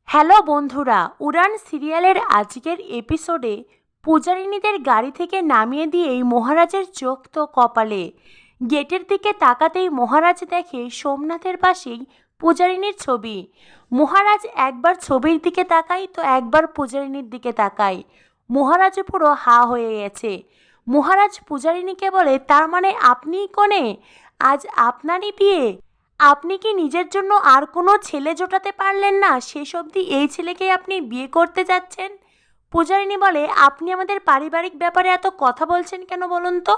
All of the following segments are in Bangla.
হ্যালো বন্ধুরা, উড়ান সিরিয়ালের আজকের এপিসোডে পূজারিনীদের গাড়ি থেকে নামিয়ে দিয়েই মহারাজের চোখ তো কপালে। গেটের দিকে তাকাতেই মহারাজ দেখে সোমনাথের পাশেই পূজারিনীর ছবি। মহারাজ একবার ছবির দিকে তাকায় তো একবার পূজারিনীর দিকে তাকায়। মহারাজ পুরো হা হয়ে গেছে। মহারাজ পূজারিনীকে বলে, তার মানে আপনিই কনে? আজ আপনারই বিয়ে? আপনি কি নিজের জন্য আর কোনো ছেলে জোটাতে পারলেন না? শেষ অবধি এই ছেলেকেই আপনি বিয়ে করতে যাচ্ছেন? পূজারিনী বলে, আপনি আমাদের পারিবারিক ব্যাপারে এত কথা বলছেন কেন বলুন তো?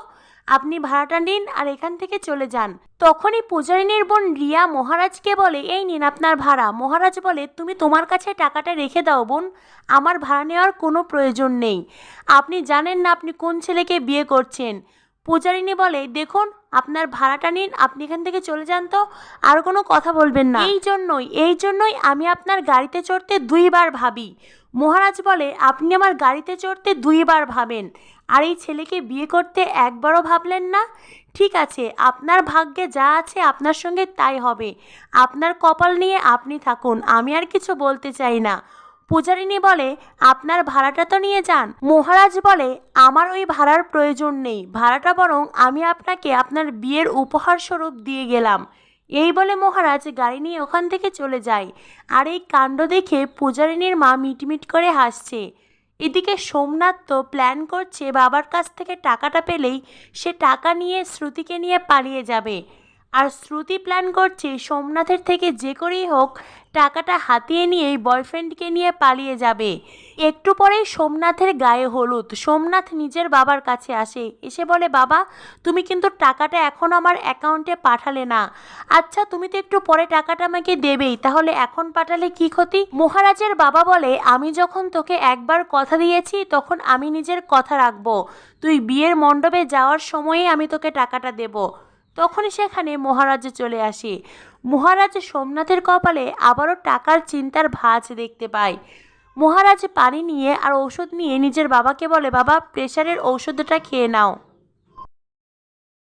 আপনি ভাড়াটা নিন আর এখান থেকে চলে যান। তখনই পূজারিনীর বোন রিয়া মহারাজকে বলে, এই নিন আপনার ভাড়া। মহারাজ বলে, তুমি তোমার কাছে টাকাটা রেখে দাও বোন, আমার ভাড়া নেওয়ার কোনো প্রয়োজন নেই। আপনি জানেন না আপনি কোন ছেলেকে বিয়ে করছেন। পূজারিনী বলে, দেখুন আপনার ভাড়াটা নিন, আপনি এখান থেকে চলে যান তো, আর কোনো কথা বলবেন না। এই জন্যই আমি আপনার গাড়িতে চড়তে দুইবার ভাবি। মহারাজ বলে, আপনি আমার গাড়িতে চড়তে দুইবার ভাবেন আর এই ছেলেকে বিয়ে করতে একবারও ভাবলেন না? ঠিক আছে, আপনার ভাগ্যে যা আছে আপনার সঙ্গে তাই হবে। আপনার কপাল নিয়ে আপনি থাকুন, আমি আর কিছু বলতে চাই না। পূজারিনী বলে, আপনার ভাড়াটা তো নিয়ে যান। মহারাজ বলে, আমার ওই ভাড়ার প্রয়োজন নেই, ভাড়াটা বরং আমি আপনাকে আপনার বিয়ের উপহার স্বরূপ দিয়ে গেলাম। এই বলে মহারাজ গাড়ি নিয়ে ওখান থেকে চলে যায়। আর এই কাণ্ড দেখে পূজারিনীর মা মিটমিট করে হাসছে। এদিকে সোমনাথ তো প্ল্যান করছে বাবার কাছ থেকে টাকাটা পেলেই সে টাকা নিয়ে শ্রুতিকে নিয়ে পালিয়ে যাবে। আর শ্রুতি প্ল্যান করছে সোমনাথের থেকে যে করেই হোক টাকাটা হাতিয়ে নিয়েই বয়ফ্রেন্ডকে নিয়ে পালিয়ে যাবে। একটু পরেই সোমনাথের গায়ে হলুদ। সোমনাথ নিজের বাবার কাছে আসে, এসে বলে, বাবা তুমি কিন্তু টাকাটা এখন আমার অ্যাকাউন্টে পাঠালে না। আচ্ছা তুমি তো একটু পরে টাকাটা আমাকে দেবেই, তাহলে এখন পাঠালে কি ক্ষতি? মহারাজের বাবা বলে, আমি যখন তোকে একবার কথা দিয়েছি তখন আমি নিজের কথা রাখবো। তুই বিয়ের মণ্ডপে যাওয়ার সময়ই আমি তোকে টাকাটা দেব। তখনই সেখানে মহারাজ চলে আসে। মহারাজ সোমনাথের কপালে আবারও টাকার চিন্তার ভাঁজ দেখতে পায়। মহারাজ পানি নিয়ে আর ঔষধ নিয়ে নিজের বাবাকে বলে, বাবা প্রেশারের ঔষধটা খেয়ে নাও।